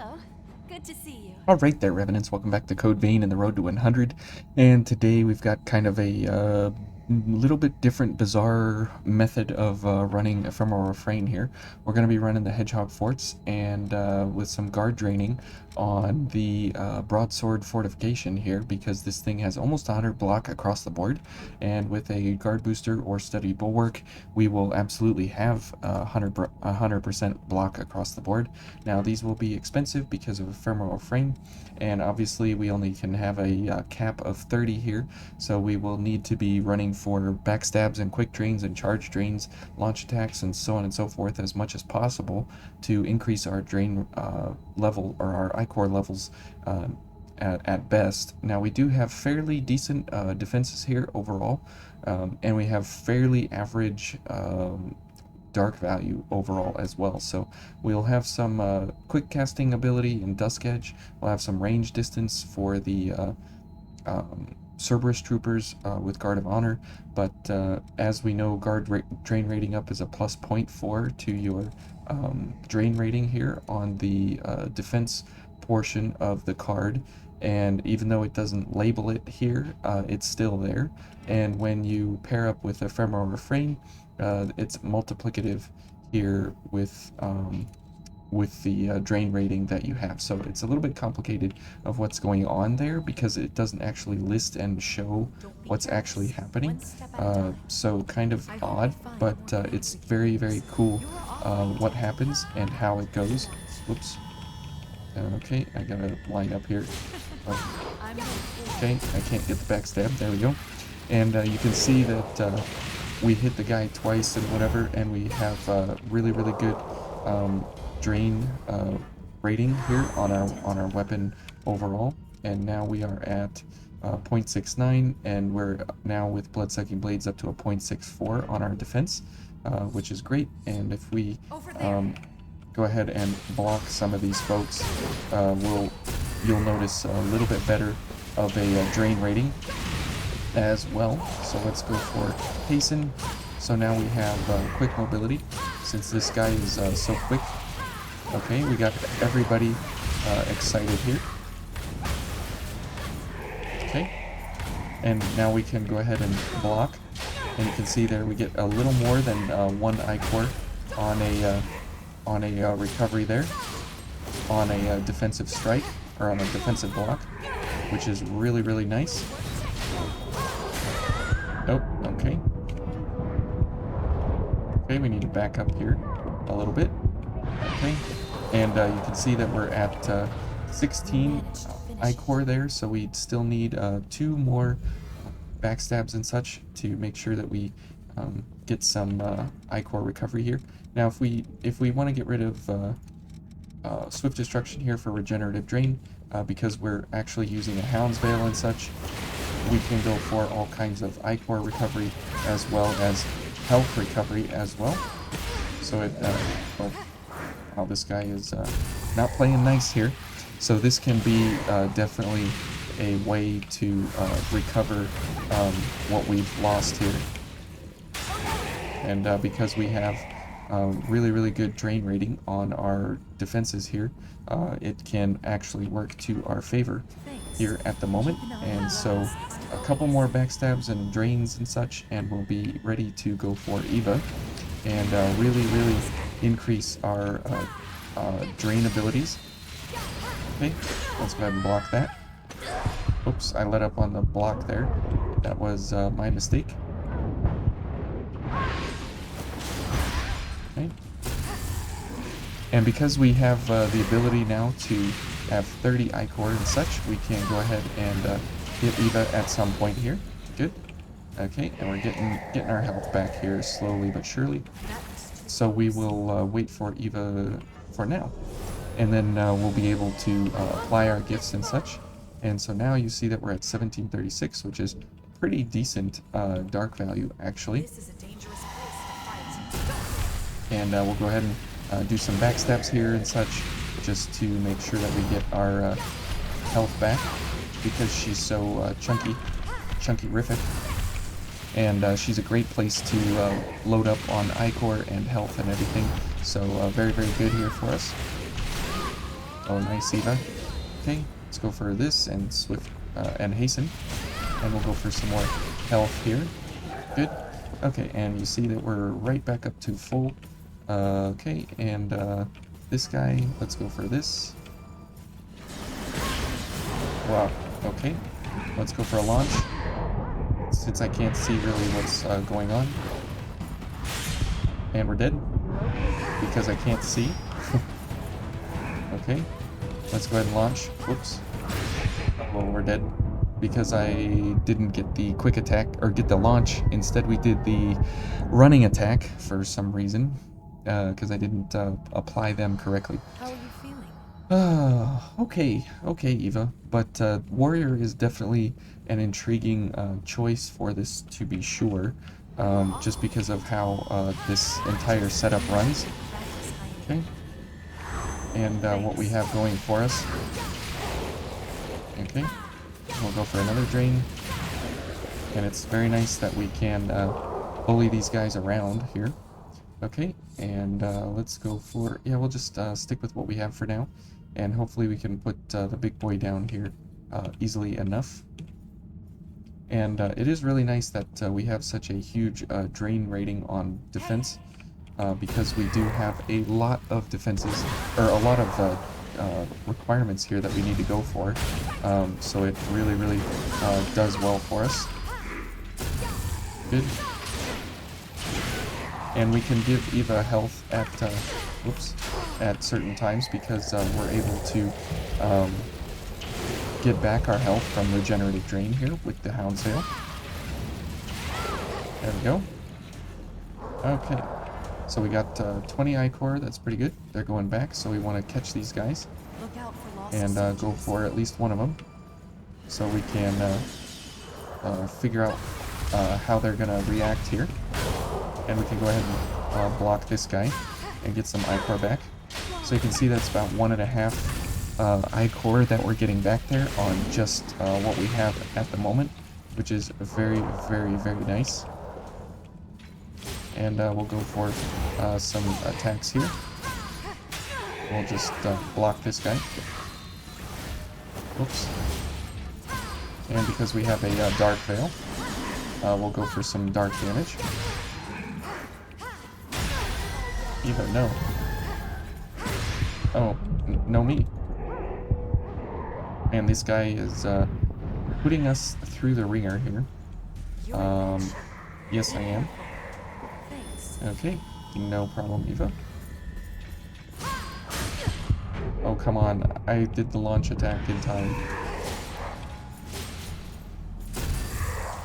Hello. Good to see you. Alright there, Revenants. Welcome back to Code Vein and the Road to 100. And today we've got kind of a little bit different, bizarre method of running Ephemeral Refrain here. We're going to be running the Hedgehog Forts and with some guard draining on the Broadsword Fortification here, because this thing has almost 100 block across the board. And with a guard booster or steady bulwark, we will absolutely have 100% block across the board. Now these will be expensive because of Ephemeral Refrain, and obviously we only can have a cap of 30 here, so we will need to be running for backstabs and quick drains and charge drains, launch attacks, and so on and so forth as much as possible to increase our drain level, or our I-core levels at best. Now we do have fairly decent defenses here overall, and we have fairly average dark value overall as well. So we'll have some quick casting ability in Dusk Edge. We'll have some range distance for the Cerberus troopers with Guard of Honor, but as we know, drain rating up is a plus 0.4 to your drain rating here on the defense portion of the card. And even though it doesn't label it here, it's still there. And when you pair up with Ephemeral Refrain, it's multiplicative here with the drain rating that you have. So it's a little bit complicated of what's going on there, because it doesn't actually list and show what's actually happening. So kind of odd, but it's very, very cool what happens and how it goes. Whoops. Okay, I gotta line up here. Okay, I can't get the backstab. There we go. And you can see that we hit the guy twice and whatever, and we have really, really good drain rating here on our weapon overall. And now we are at 0.69, and we're now with blood-sucking blades up to a 0.64 on our defense, which is great. And if we go ahead and block some of these folks, you'll notice a little bit better of a drain rating as well. So let's go for hasten. So now we have quick mobility, since this guy is so quick. Okay, we got everybody excited here. Okay, and now we can go ahead and block, and you can see there we get a little more than one I-core on a recovery there, on a defensive strike, or on a defensive block, which is really, really nice. Oh, okay. Okay, we need to back up here a little bit. Okay, and you can see that we're at 16 I-core there, so we still need 2 more backstabs and such to make sure that we get some I-core recovery here. Now, if we want to get rid of Swift Destruction here for regenerative drain, because we're actually using a Hound's Veil and such, we can go for all kinds of I-core recovery as well as health recovery as well. So oh, this guy is not playing nice here. So this can be definitely a way to recover what we've lost here. And because we have really, really good drain rating on our defenses here, it can actually work to our favor here at the moment. And so a couple more backstabs and drains and such, and we'll be ready to go for Eva and really, really increase our drain abilities. Okay, let's go ahead and block that. Oops, I let up on the block there. That was my mistake. Okay. And because we have the ability now to have 30 I-core and such, we can go ahead and hit Eva at some point here. Good. Okay, and we're getting our health back here slowly but surely. So we will wait for Eva for now, and then we'll be able to apply our gifts and such. And so now you see that we're at 1736, which is pretty decent dark value actually. And we'll go ahead and do some backstabs here and such, just to make sure that we get our health back, because she's so chunky-rific. And she's a great place to load up on I-core and health and everything. So very, very good here for us. Oh, nice, Eva. Okay, let's go for this and swift and hasten. And we'll go for some more health here. Good. Okay, and you see that we're right back up to full. Okay, and this guy, let's go for this. Wow, okay. Let's go for a launch. Since I can't see really what's going on. And we're dead. Because I can't see. Okay. Let's go ahead and launch. Whoops. Well, we're dead. Because I didn't get the quick attack, or get the launch. Instead, we did the running attack for some reason. Because I didn't apply them correctly. How are you feeling? Okay, Eva. But Warrior is definitely an intriguing choice for this, to be sure. Just because of how this entire setup runs. Okay. And what we have going for us. Okay. We'll go for another drain. And it's very nice that we can bully these guys around here. Okay, and let's go for... Yeah, we'll just stick with what we have for now. And hopefully we can put the big boy down here easily enough. And it is really nice that we have such a huge drain rating on defense. Because we do have a lot of defenses, or a lot of requirements here that we need to go for. So it really does well for us. Good. And we can give Eva health at at certain times because we're able to get back our health from regenerative drain here with the Hound Sail. There we go. Okay. So we got 20 Ichor, that's pretty good. They're going back, so we want to catch these guys. Look out for lost And go soldiers. for at least one of them. So we can figure out how they're going to react here. And we can go ahead and block this guy and get some Ichor back. So you can see that's about 1.5 Ichor that we're getting back there on just what we have at the moment, which is very nice. And we'll go for some attacks here. We'll just block this guy. Oops. And because we have a Dark Veil, we'll go for some dark damage. Eva, no. Oh, no me. And this guy is putting us through the ringer here. Yes, I am. Thanks. Okay, no problem, Eva. Oh, come on. I did the launch attack in time.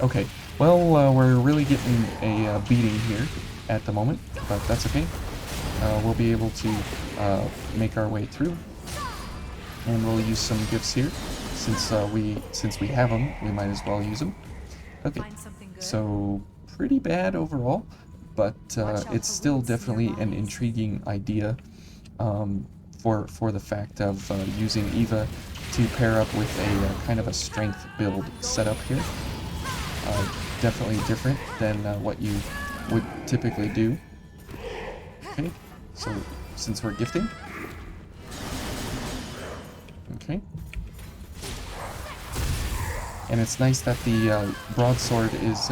Okay, well, we're really getting a beating here at the moment, but that's okay. We'll be able to make our way through. And we'll use some gifts here. Since we have them, we might as well use them. Okay, Find something good? so pretty bad overall, but it's still definitely an intriguing idea for the fact of using Eva to pair up with a kind of a strength build setup here. Definitely different than what you would typically do. Okay, so since we're gifting. Okay. And it's nice that the broadsword is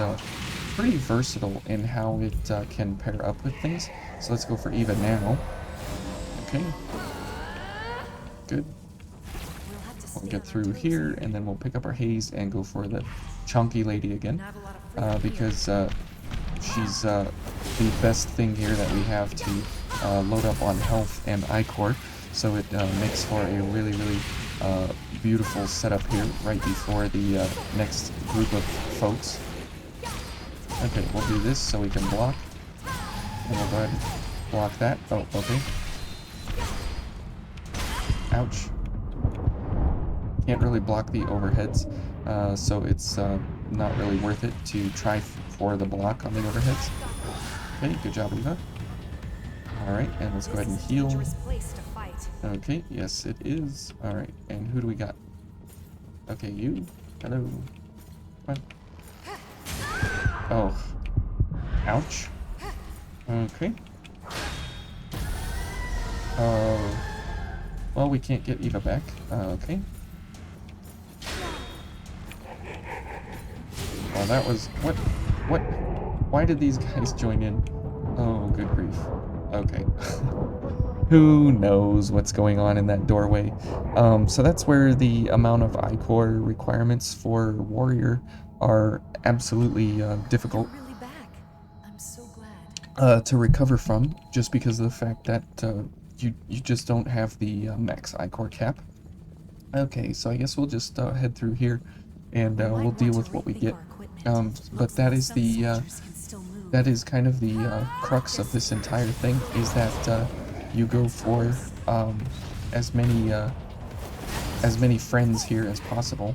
pretty versatile in how it can pair up with things. So let's go for Eva now. Okay. Good. We'll have to We'll stay get on our through toes here, and then we'll pick up our haze and go for the chunky lady again. And I have a lot of freedom here. Because she's the best thing here that we have to load up on health and Ichor. So it makes for a really beautiful setup here right before the next group of folks. Okay, we'll do this so we can block. And we'll go ahead and block that. Oh, okay. Ouch. Can't really block the overheads, so it's not really worth it to try for the block on the overheads. Okay, good job, Eva. Alright, and let's go ahead and heal. Dangerous place to fight. Okay, yes it is. Alright, and who do we got? Okay, you. Hello. Come on. Oh. Ouch. Okay. Oh. Well, we can't get Eva back. Okay. Well, that was... What? Why did these guys join in? Oh, good grief. Okay. Who knows what's going on in that doorway. So that's where the amount of iCore requirements for Warrior are absolutely difficult You're really back. I'm so glad. to recover from, just because of the fact that you just don't have the max iCore cap. Okay, so I guess we'll just head through here, and We might we'll deal want to with what we rethink get. our equipment. But Looks that like is some the soldiers can still move. that is kind of the crux of this entire thing, is that you go for as many friends here as possible,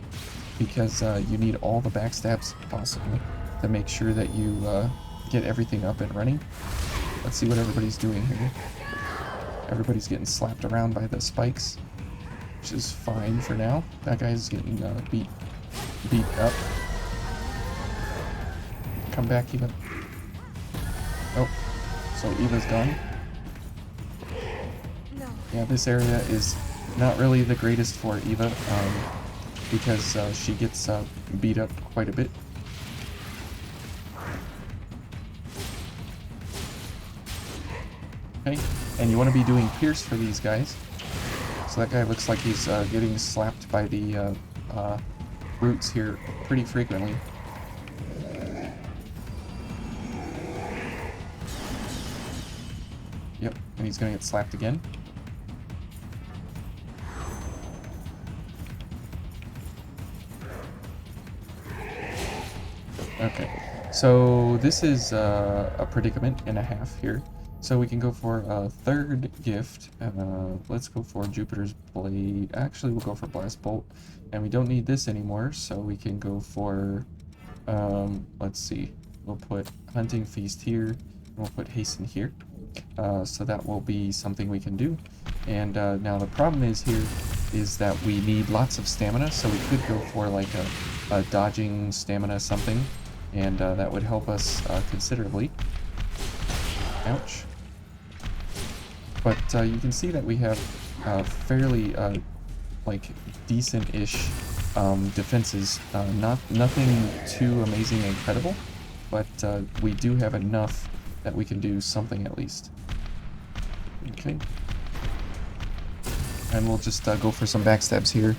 because you need all the backstabs possible to make sure that you get everything up and running. Let's see what everybody's doing here. Everybody's getting slapped around by the spikes, which is fine for now. That guy's getting beat up. Come back, Eva. Oh, so Eva's gone. No. Yeah, this area is not really the greatest for Eva, because she gets beat up quite a bit. Okay, and you want to be doing Pierce for these guys. So that guy looks like he's getting slapped by the roots here pretty frequently. Yep, and he's gonna get slapped again. Okay, so this is a predicament and a half here. So we can go for a third gift. Let's go for Jupiter's Blade. Actually, we'll go for Blast Bolt. And we don't need this anymore, so we can go for, let's see. We'll put Hunting Feast here, and we'll put Hasten here. So that will be something we can do. And now the problem is here is that we need lots of stamina, so we could go for like a dodging stamina something, and that would help us considerably. Ouch. But you can see that we have fairly like decent-ish defenses. Nothing too amazing and incredible, but we do have enough that we can do something at least. Okay. And we'll just go for some backstabs here.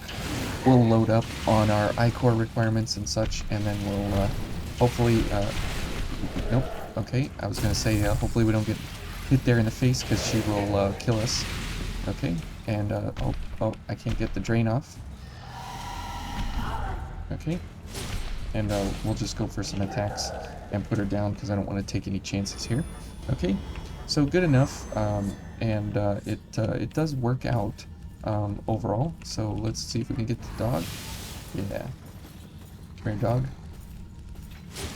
We'll load up on our iCore requirements and such, and then we'll hopefully... nope. Okay, I was going to say hopefully we don't get hit there in the face, because she will kill us. Okay, and oh, I can't get the drain off. Okay, and we'll just go for some attacks and put her down, because I don't want to take any chances here. Okay, so good enough, and it does work out overall. So let's see if we can get the dog. Yeah, come here, dog.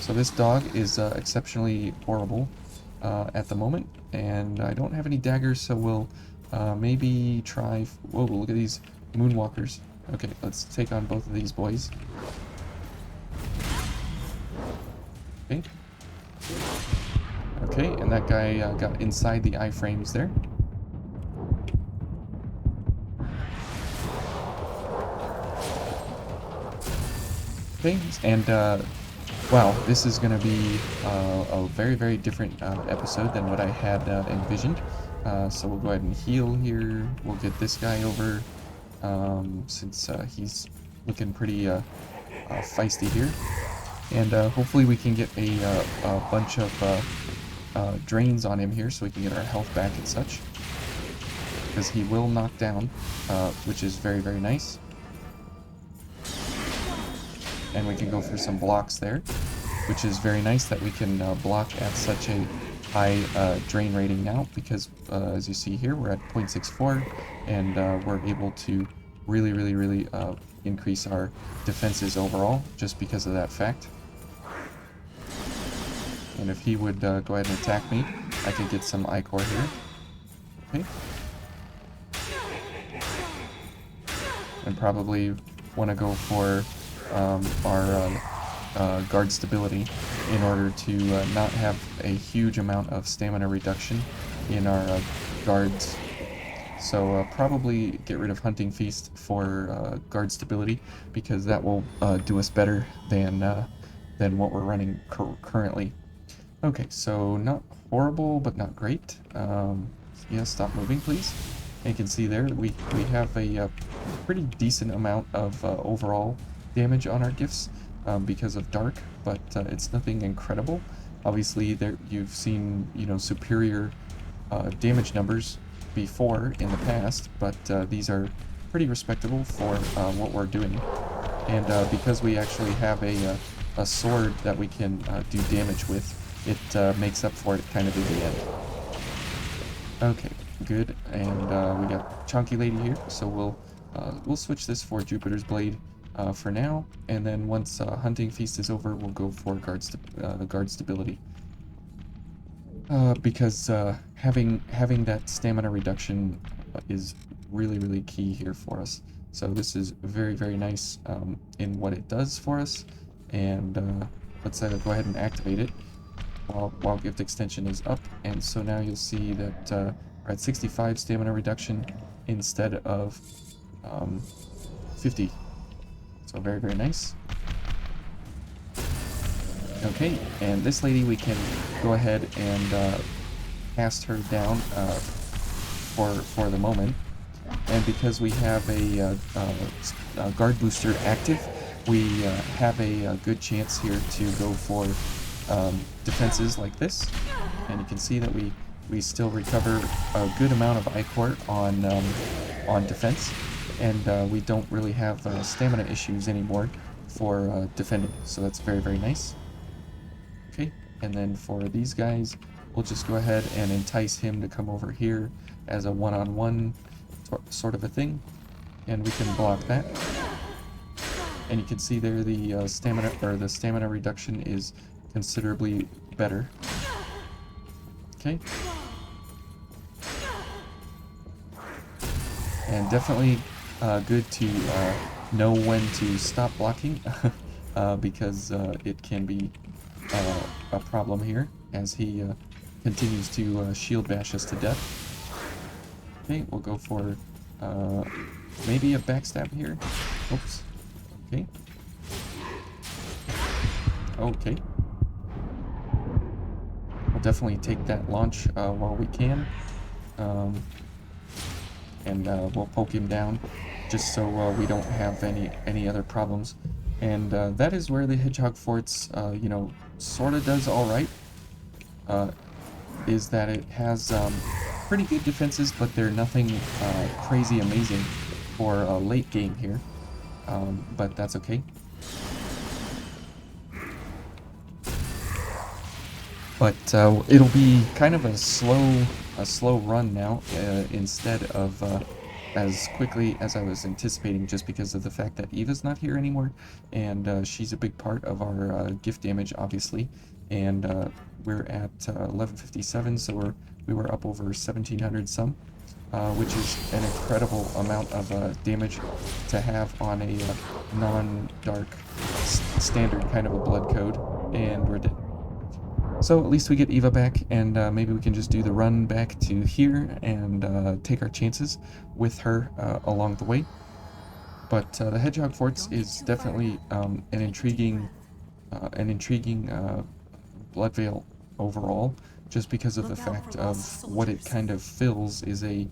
So this dog is exceptionally horrible at the moment, and I don't have any daggers, so we'll maybe try... Whoa, look at these moonwalkers. Okay, let's take on both of these boys. Okay. Okay, and that guy got inside the iframes there. Okay, and wow, this is going to be a very, very different episode than what I had envisioned. So we'll go ahead and heal here. We'll get this guy over, since he's looking pretty feisty here. And hopefully we can get a bunch of drains on him here, so we can get our health back and such. Because he will knock down, which is very, very nice. And we can go for some blocks there, which is very nice that we can block at such a high drain rating now, because as you see here, we're at 0.64, and we're able to really, really, really increase our defenses overall just because of that fact. And if he would go ahead and attack me, I could get some iCore here. Okay. And probably want to go for our guard stability in order to not have a huge amount of stamina reduction in our guards. So probably get rid of Hunting Feast for guard stability, because that will do us better than what we're running currently. Okay, so not horrible, but not great. Yeah, stop moving, please. And you can see there that we have a pretty decent amount of overall damage on our gifts because of Dark, but it's nothing incredible. Obviously, there you've seen, you know, superior damage numbers before in the past, but these are pretty respectable for what we're doing. And because we actually have a sword that we can do damage with, it makes up for it kind of in the end. Okay, good. And we got Chunky Lady here, so we'll switch this for Jupiter's Blade for now, and then once Hunting Feast is over, we'll go for guard stability. Because having that stamina reduction is really key here for us. So this is very nice in what it does for us, and let's go ahead and activate it while gift extension is up. And so now you'll see that we're at 65 stamina reduction instead of 50. So very nice. Okay, and this lady we can go ahead and cast her down for the moment. And because we have a guard booster active, we have a good chance here to go for defenses like this. And you can see that we still recover a good amount of I-Core on defense, and we don't really have stamina issues anymore for defending. So that's very nice. Okay, and then for these guys, we'll just go ahead and entice him to come over here as a one-on-one sort of a thing, and we can block that. And you can see there the stamina reduction is considerably better. Okay, and definitely good to know when to stop blocking because it can be a problem here as he continues to shield bash us to death. Okay, we'll go for maybe a backstab here. Oops. Okay. Okay. We'll definitely take that launch while we can. And we'll poke him down just so we don't have any other problems. And that is where the Hedgehog Forts, you know, sort of does all right. Is that it has pretty good defenses, but they're nothing crazy amazing for a late game here. But that's okay. But it'll be kind of a slow run now instead of as quickly as I was anticipating, just because of the fact that Eva's not here anymore, and she's a big part of our gift damage, obviously. And we're at 1157, so we were up over 1700 some, which is an incredible amount of damage to have on a non-dark standard kind of a blood code, and we're dead. So at least we get Eva back, and maybe we can just do the run back to here and take our chances with her along the way. But the Hedgehog Forts is definitely an intriguing blood veil overall, just because of the fact of what it kind of fills is a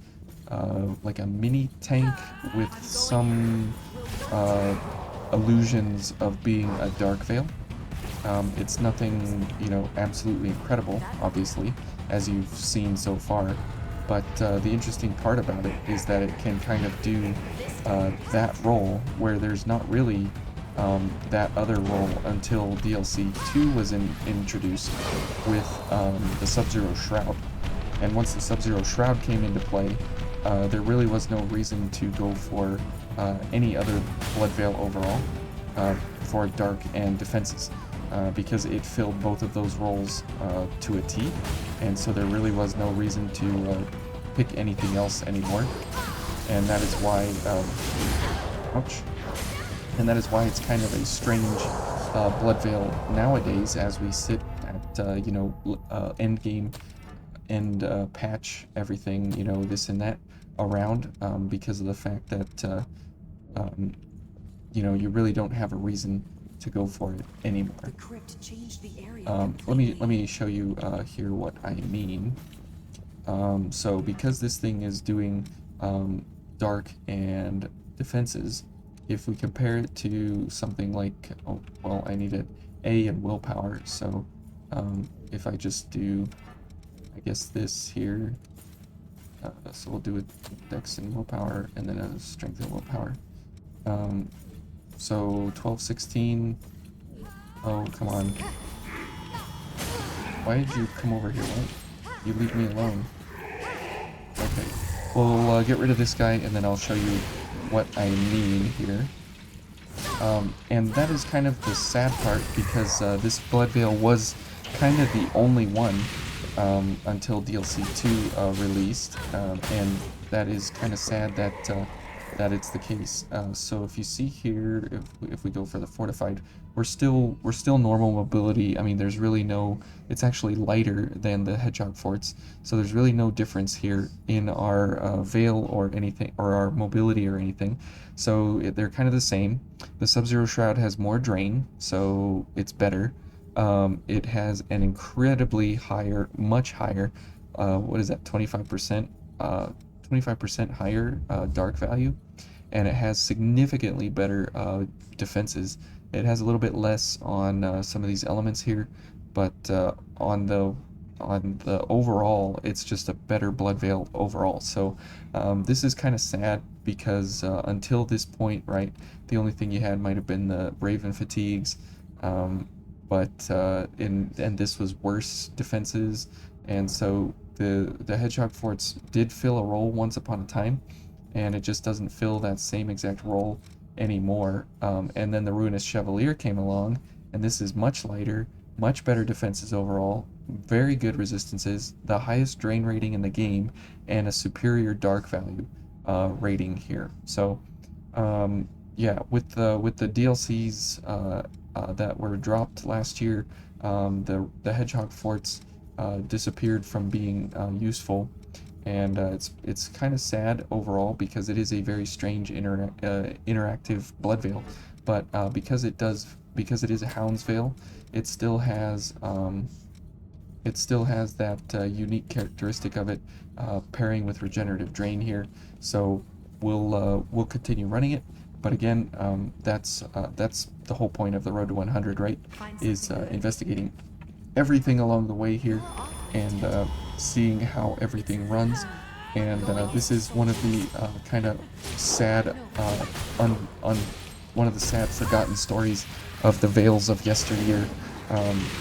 like a mini tank with some illusions of being a dark veil. It's nothing, you know, absolutely incredible, obviously, as you've seen so far, but the interesting part about it is that it can kind of do that role where there's not really that other role until DLC 2 was introduced with the Sub-Zero Shroud. And once the Sub-Zero Shroud came into play, there really was no reason to go for any other Blood Veil overall for Dark and Defenses. Because it filled both of those roles to a T, and so there really was no reason to pick anything else anymore, and that is why, ouch, and that is why it's kind of a strange blood veil nowadays, as we sit at, you know, end game and patch everything, you know, this and that, around because of the fact that um, you know, you really don't have a reason to go for it anymore. The crypt changed the area Let me completely. show you here what I mean. So because this thing is doing dark and defenses, if we compare it to something like, oh, well, I need an A and willpower, so if I just do, I guess this here, so we'll do a dex and willpower, and then a strength and willpower. So 12, 16. Oh, come on. Why did you come over here? Why you leave me alone? Okay, we'll get rid of this guy, and then I'll show you what I mean here. And that is kind of the sad part, because this Blood Veil was kind of the only one until DLC 2 released, and that is kind of sad that that it's the case. So if you see here, if we go for the fortified, we're still normal mobility. I mean, there's really no. It's actually lighter than the Hedgehog Forts, so there's really no difference here in our veil or anything, or our mobility or anything. So they're kind of the same. The Sub-Zero Shroud has more drain, so it's better. It has an incredibly higher, much higher, what is that, 25%? 25% higher dark value, and it has significantly better defenses. It has a little bit less on some of these elements here, but on the overall, it's just a better Blood Veil overall. So this is kind of sad, because until this point, right, the only thing you had might have been the Raven Fatigues, but and this was worse defenses, and so the Hedgehog Forts did fill a role once upon a time, and it just doesn't fill that same exact role anymore. And then the Ruinous Chevalier came along, and this is much lighter, much better defenses overall, very good resistances, the highest drain rating in the game, and a superior dark value rating here. So yeah, with the DLCs that were dropped last year, the Hedgehog Forts disappeared from being useful, and it's kind of sad overall, because it is a very strange interactive Blood Veil, but because it is a Hound's Veil, it still has that unique characteristic of it, pairing with regenerative drain here. So we'll continue running it. But again, that's the whole point of the Road to 100, right? Is investigating everything along the way here, and seeing how everything runs. And this is one of the kind of sad, one of the sad forgotten stories of the Veils of yesteryear,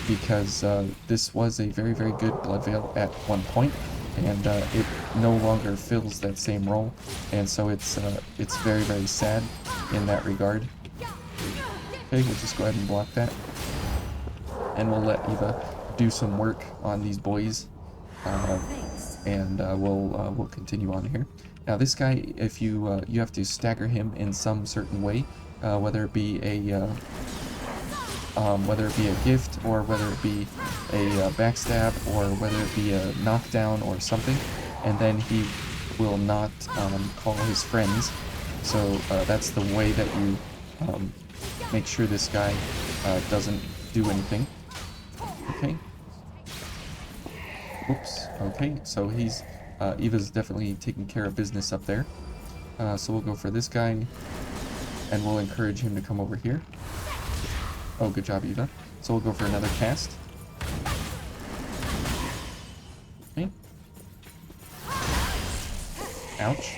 because this was a very, very good Blood Veil at one point, and it no longer fills that same role, and so it's very, very sad in that regard. Okay, we'll just go ahead and block that, and we'll let Eva do some work on these boys, and we'll continue on here. Now this guy, if you you have to stagger him in some certain way, whether it be a gift, or whether it be a backstab, or whether it be a knockdown or something, and then he will not call his friends. So that's the way that you make sure this guy doesn't do anything. Okay. Oops. Okay, so he's Eva's definitely taking care of business up there. So we'll go for this guy, and we'll encourage him to come over here. Oh, good job, Eva. So we'll go for another cast. Okay. Ouch.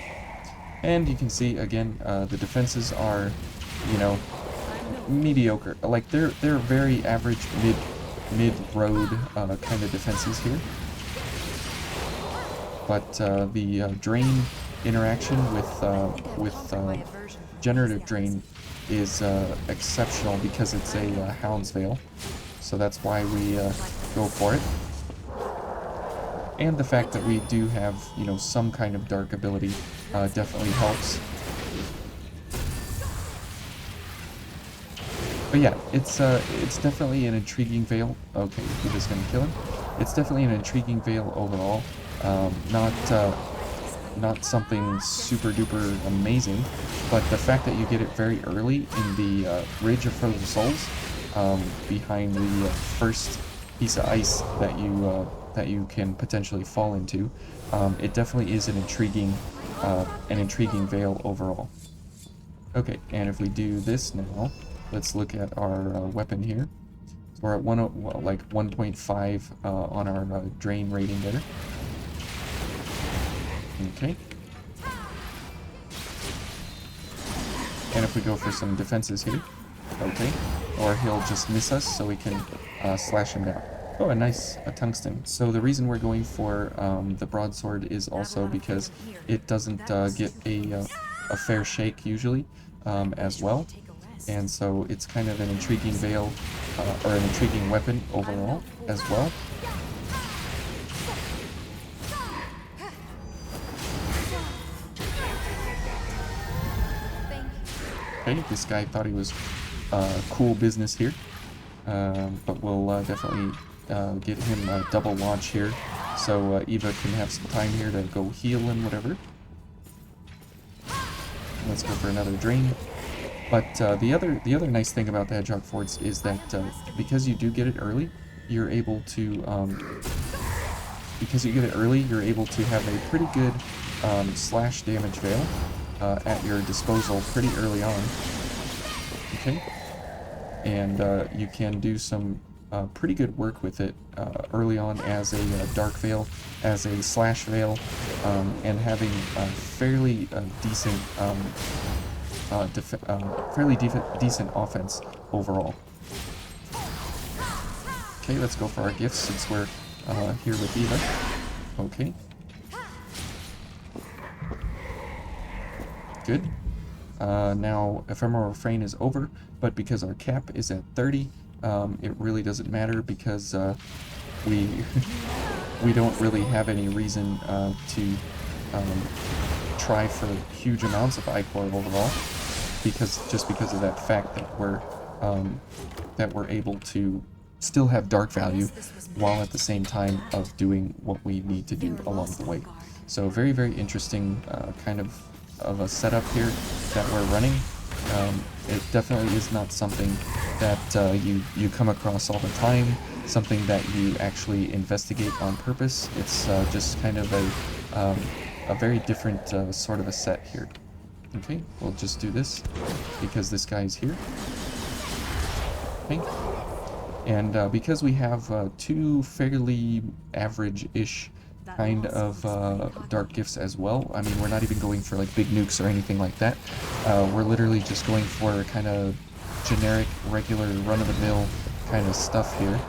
And you can see again, the defenses are, you know, mediocre. Like they're very average, mid road kind of defenses here. But the drain interaction with generative drain is exceptional, because it's a Hound's Veil. So that's why we go for it. And the fact that we do have, you know, some kind of dark ability definitely helps. But yeah, it's definitely an intriguing veil. Okay, we're just gonna kill him. It's definitely an intriguing veil overall. Not not something super duper amazing, but the fact that you get it very early in the Ridge of Frozen Souls, behind the first piece of ice that you can potentially fall into, it definitely is an intriguing veil overall. Okay, and if we do this now, let's look at our weapon here. So we're at well, like 1.5 on our drain rating there. Okay. And if we go for some defenses here, okay, or he'll just miss us, so we can slash him down. Oh, a tungsten. So the reason we're going for the broadsword is also because it doesn't get a fair shake usually, as well, and so it's kind of an intriguing veil, or an intriguing weapon overall as well. Okay, this guy thought he was cool business here, but we'll definitely get him a double launch here, so Eva can have some time here to go heal and whatever. Let's go for another drain. But the other nice thing about the Hedgehog Forts is that because you do get it early, you're able to have a pretty good slash damage veil at your disposal pretty early on. Okay, and you can do some pretty good work with it early on as a dark veil, as a slash veil, and having a fairly decent decent offense overall. Okay, let's go for our gifts since we're here with Eva. Okay. Good. Now, Ephemeral Refrain is over, but because our cap is at 30, it really doesn't matter because we we don't really have any reason to try for huge amounts of iCore overall, because of that fact that we're able to still have dark value while at the same time of doing what we need to do along the way. So very, very interesting kind of a setup here that we're running. It definitely is not something that you come across all the time, something that you actually investigate on purpose. It's just kind of a very different sort of a set here. Okay, we'll just do this because this guy's here. Okay, and because we have two fairly average-ish kind of dark gifts as well. I mean, we're not even going for like big nukes or anything like that. We're literally just going for kind of generic, regular, run-of-the-mill kind of stuff here.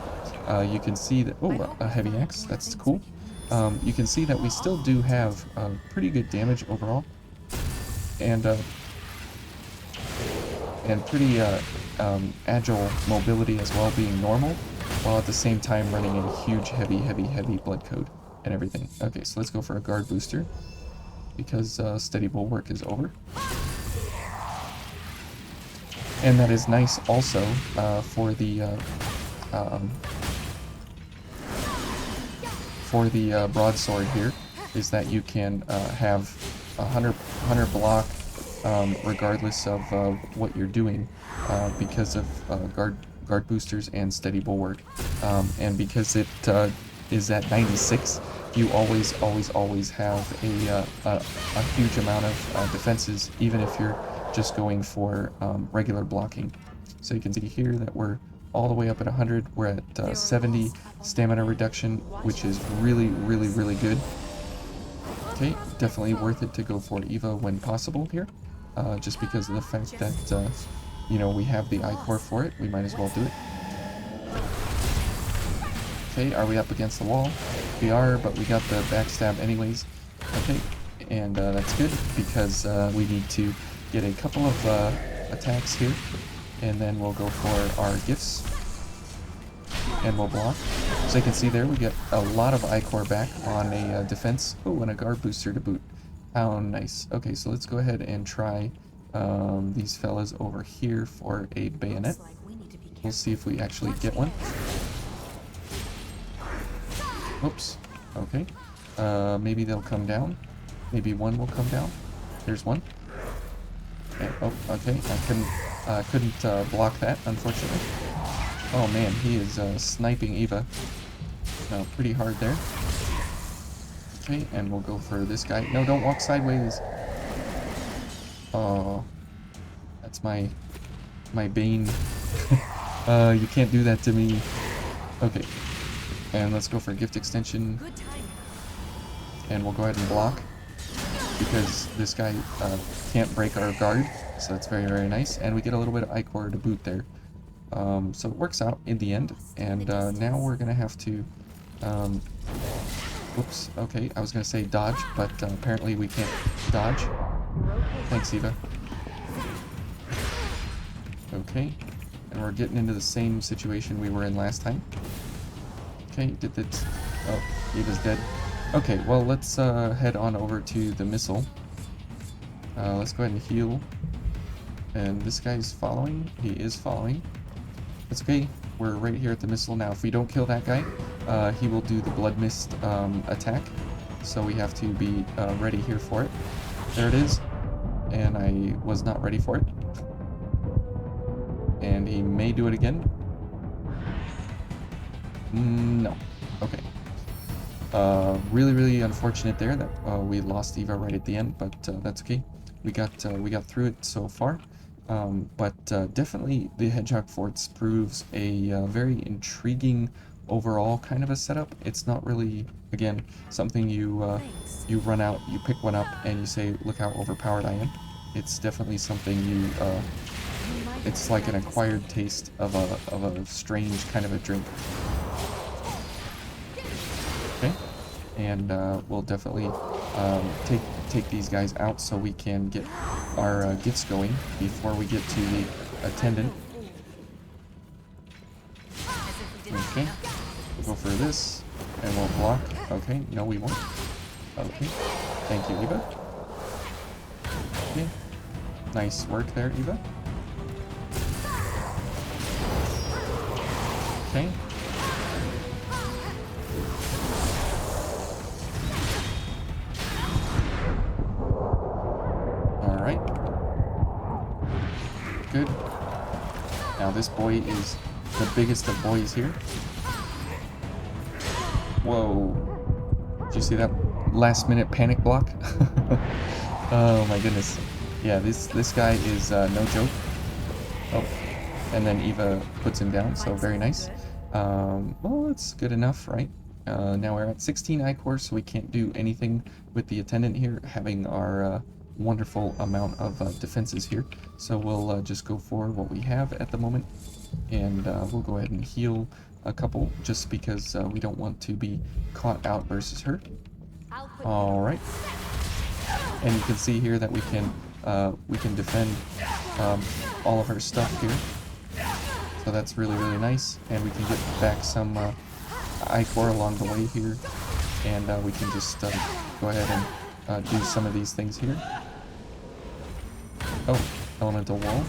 You can see that, oh, a heavy axe, that's cool. You can see that we still do have pretty good damage overall, and pretty agile mobility as well, being normal, while at the same time running a huge, heavy blood code and everything. Okay, so let's go for a guard booster, because steady bulwark is over. And that is nice also for the broadsword here, is that you can have 100 block regardless of what you're doing, because of guard boosters and steady bulwark, and because it is at 96, you always have a huge amount of defenses, even if you're just going for regular blocking. So you can see here that we're all the way up at 100. We're at 70 stamina reduction, which is really good. Okay, definitely worth it to go for Eva when possible here, just because of the fact that you know, we have the iCore for it. We might as well do it. Okay, are we up against the wall? We are, but we got the backstab anyways. Okay, and that's good, because we need to get a couple of attacks here, and then we'll go for our gifts, and we'll block. So you can see there, we get a lot of iCore back on a defense. Oh, and a guard booster to boot. Oh, nice. Okay, so let's go ahead and try these fellas over here for a bayonet. We'll see if we actually get one. Oops. Okay. Maybe they'll come down. Maybe one will come down. There's one. And, oh, okay. I couldn't block that, unfortunately. Oh man, he is sniping Eva. No, pretty hard there. Okay, and we'll go for this guy. No, don't walk sideways. Oh, that's my bane. You can't do that to me. Okay, and let's go for gift extension. Good time. And we'll go ahead and block because this guy can't break our guard, so that's very, very nice. And we get a little bit of Ichor to boot there. So it works out in the end. And now we're gonna have to oops, okay, I was gonna say dodge, but apparently we can't dodge. Thanks, Eva. Okay, and we're getting into the same situation we were in last time. Okay, did that. Oh, Eva's dead. Okay, well, let's head on over to the missile. Let's go ahead and heal. And this guy's following. He is following. It's okay. We're right here at the missile now. If we don't kill that guy, he will do the blood mist attack. So we have to be ready here for it. There it is. And I was not ready for it. And he may do it again. No. Okay. Really, really unfortunate there that we lost Eva right at the end, but that's okay. We got through it so far. But definitely the Hedgehog Forts proves a very intriguing overall kind of a setup. It's not really, again, something you run out, you pick one up, and you say, look how overpowered I am. It's definitely something you it's like an acquired taste of a strange kind of a drink. Okay, and we'll definitely take these guys out so we can get our gifts going before we get to the attendant. Okay, we'll go for this, and we'll block. Okay, no we won't. Okay, thank you, Eva. Okay, nice work there, Eva. Okay. Alright. Good. Now this boy is the biggest of boys here. Whoa. Did you see that last minute panic block? Oh my goodness. Yeah, this guy is no joke. Oh. And then Eva puts him down, so very nice. Well, it's good enough, right? Now we're at 16 Ichor, so we can't do anything with the attendant here, having our wonderful amount of defenses here. So we'll just go for what we have at the moment, and we'll go ahead and heal a couple, just because we don't want to be caught out versus her. Alright. And you can see here that we can defend all of her stuff here. So that's really, really nice, and we can get back some Ichor along the way here, and we can just go ahead and do some of these things here. Oh, elemental wall.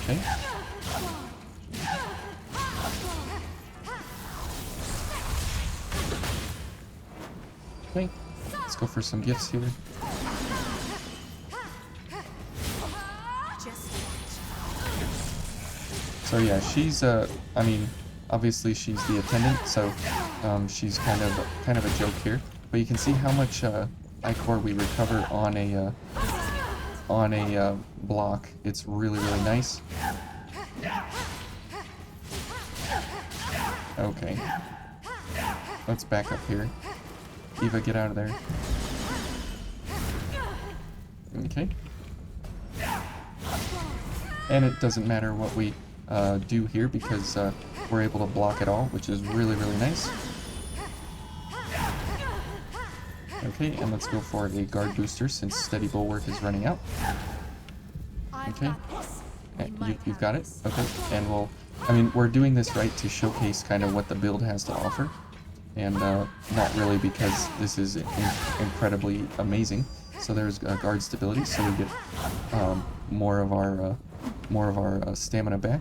Okay. Okay, let's go for some gifts here. So yeah, she's I mean, obviously she's the attendant, so she's kind of a joke here. But you can see how much Ichor we recover on a block. It's really, really nice. Okay, let's back up here. Eva, get out of there. Okay. And it doesn't matter what we do here, because we're able to block it all, which is really, really nice. Okay, and let's go for a guard booster since steady bulwark is running out. Okay, you've got it. Okay, and we're doing this right to showcase kind of what the build has to offer, and not really because this is incredibly amazing. So there's guard stability, so we get more of our stamina back.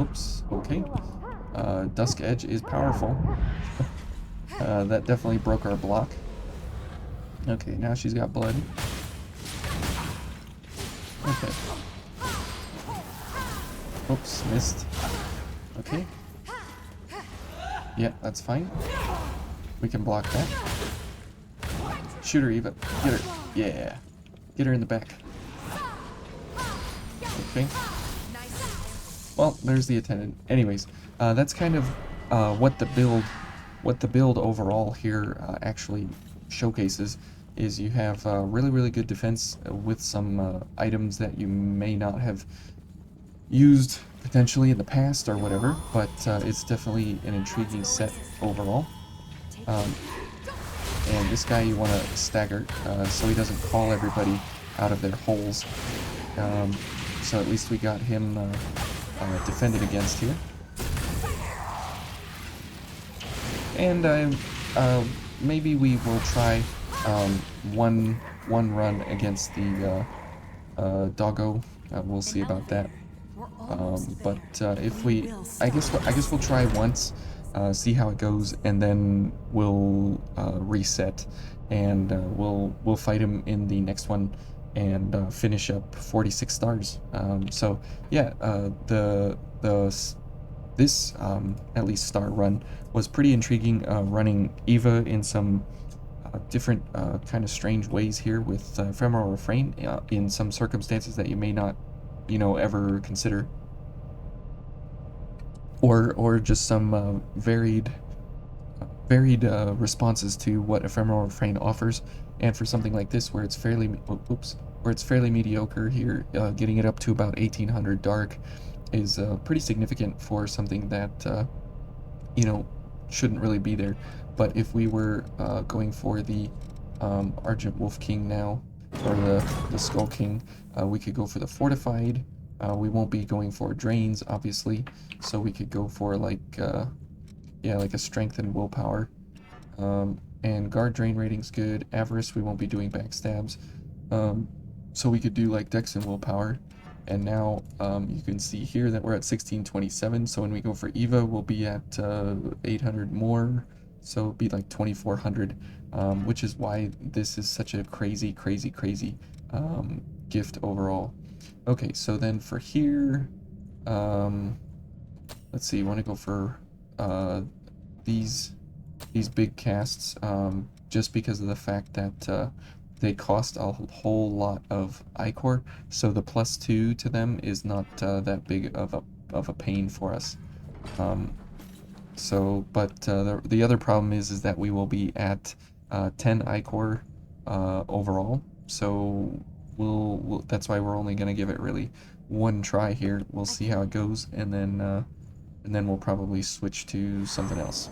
Oops. Okay. Dusk Edge is powerful. That definitely broke our block. Okay, now she's got blood. Okay. Oops, missed. Okay. Yeah, that's fine. We can block that. Shoot her, Eva. Get her. Yeah. Get her in the back. Okay. Well, there's the attendant. Anyways, that's kind of what the build overall here actually showcases. Is you have really, really good defense with some items that you may not have used potentially in the past or whatever, but it's definitely an intriguing set overall. And this guy you want to stagger so he doesn't call everybody out of their holes. So at least we got him defended against here. And maybe we will try one run against the doggo. We'll see about that. But if we, I guess we'll try once, see how it goes, and then we'll reset, and we'll fight him in the next one, and finish up 46 stars. So yeah, this at least star run was pretty intriguing. Running Eva in some different kind of strange ways here with Ephemeral Refrain in some circumstances that you may not, ever consider, or just some varied responses to what Ephemeral Refrain offers. And for something like this, where it's fairly mediocre here, getting it up to about 1800 dark is pretty significant for something that shouldn't really be there. But if we were going for the Argent Wolf King now, or the Skull King, we could go for the Fortified. We won't be going for drains, obviously, so we could go for like a Strength and Willpower. And Guard Drain rating's good. Avarice, we won't be doing backstabs. So we could do like Dex and Willpower. And now you can see here that we're at 1627, so when we go for Eva, we'll be at 800 more, so it'll be like 2400, which is why this is such a crazy gift overall. Okay, so then for here, let's see, you want to go for these big casts, just because of the fact that they cost a whole lot of ichor, so the +2 to them is not that big of a pain for us. But the other problem is that we will be at 10 ichor overall, so that's why we're only gonna give it really one try here. We'll see how it goes, and then we'll probably switch to something else.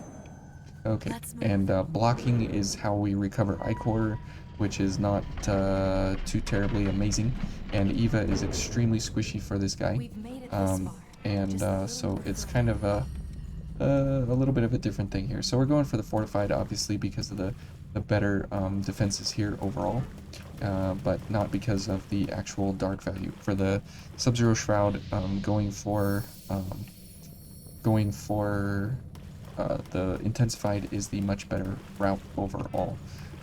Okay, and blocking is how we recover ichor, which is not too terribly amazing, and Eva is extremely squishy for this guy, so it's kind of a little bit of a different thing here. So we're going for the Fortified, obviously, because of the better defenses here overall, but not because of the actual dark value. For the Sub-Zero Shroud, going for the Intensified is the much better route overall.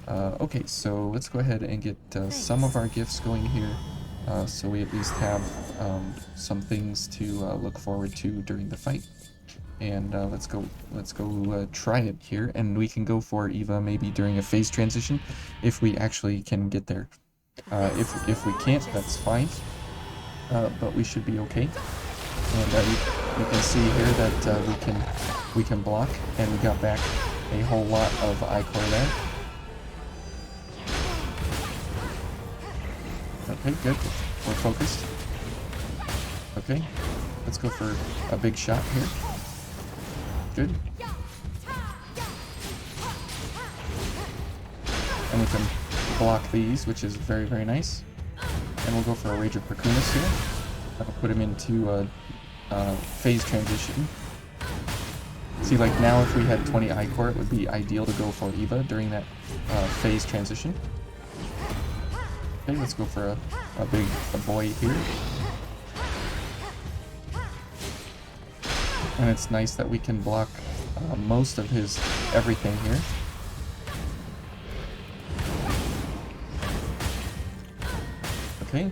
Okay, so let's go ahead and get some of our gifts going here, so we at least have some things to look forward to during the fight. And let's go try it here, and we can go for Eva maybe during a phase transition if we actually can get there. If we can't, that's fine, but we should be okay. And you can see here that we can block, and we got back a whole lot of ichor there. Okay, good. We're focused. Okay, let's go for a big shot here. Good. And we can block these, which is very, very nice. And we'll go for a Rage of Perkunas here. That'll put him into a phase transition. See, like now if we had 20 ichor, it would be ideal to go for Eva during that phase transition. Okay, let's go for a boy here. And it's nice that we can block most of his everything here. Okay.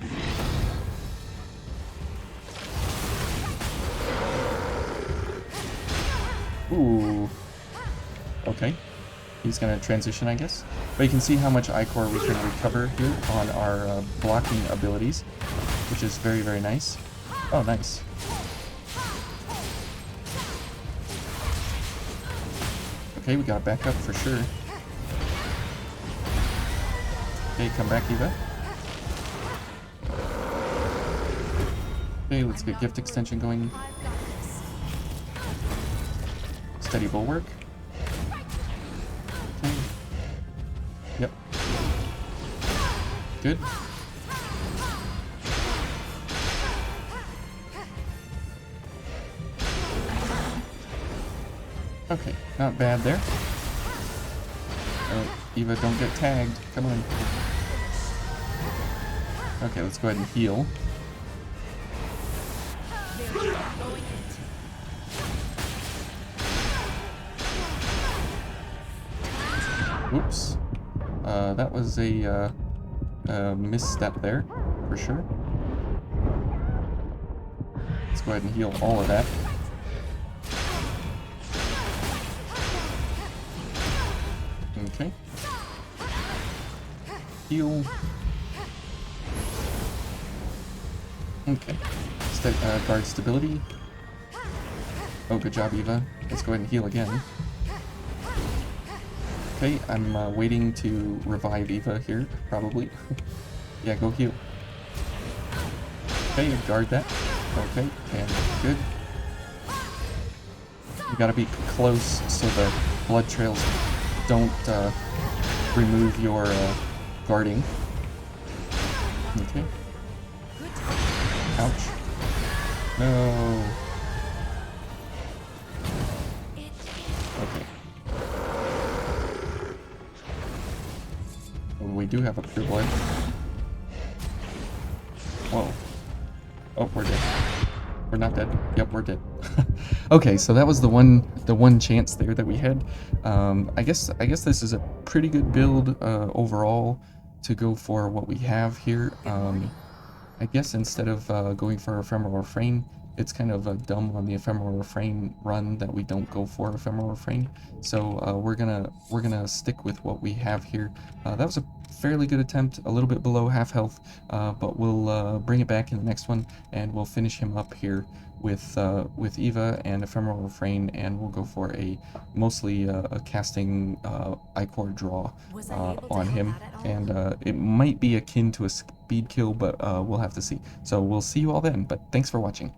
Ooh. Okay. He's going to transition, I guess. But you can see how much ichor we can recover here on our blocking abilities, which is very, very nice. Oh, nice. Okay, we got a backup for sure. Okay, come back, Eva. Okay, let's get gift extension going. Steady bulwark. Okay. Yep. Good. Okay, not bad there. Oh, Eva, don't get tagged. Come on. Okay, let's go ahead and heal. Whoops. That was a misstep there, for sure. Let's go ahead and heal all of that. Okay. Heal. Okay. Guard stability. Oh, good job, Eva. Let's go ahead and heal again. Okay, I'm waiting to revive Eva here, probably. Yeah, go heal. Okay, guard that. Okay, and good. You gotta be close so the blood trails don't remove your guarding. Okay. Ouch. No. Okay. We do have a pure blood. Whoa. Oh, we're dead. We're not dead. Yep, we're dead. Okay, so that was the one chance there that we had. I guess this is a pretty good build overall to go for what we have here. I guess instead of going for Ephemeral Refrain, it's kind of dumb on the Ephemeral Refrain run that we don't go for Ephemeral Refrain. So we're gonna stick with what we have here. That was a fairly good attempt, a little bit below half health, but we'll bring it back in the next one, and we'll finish him up here with Eva and Ephemeral Refrain, and we'll go for a mostly a casting ichor draw on him, and it might be akin to a speed kill, but we'll have to see. So we'll see you all then, but thanks for watching.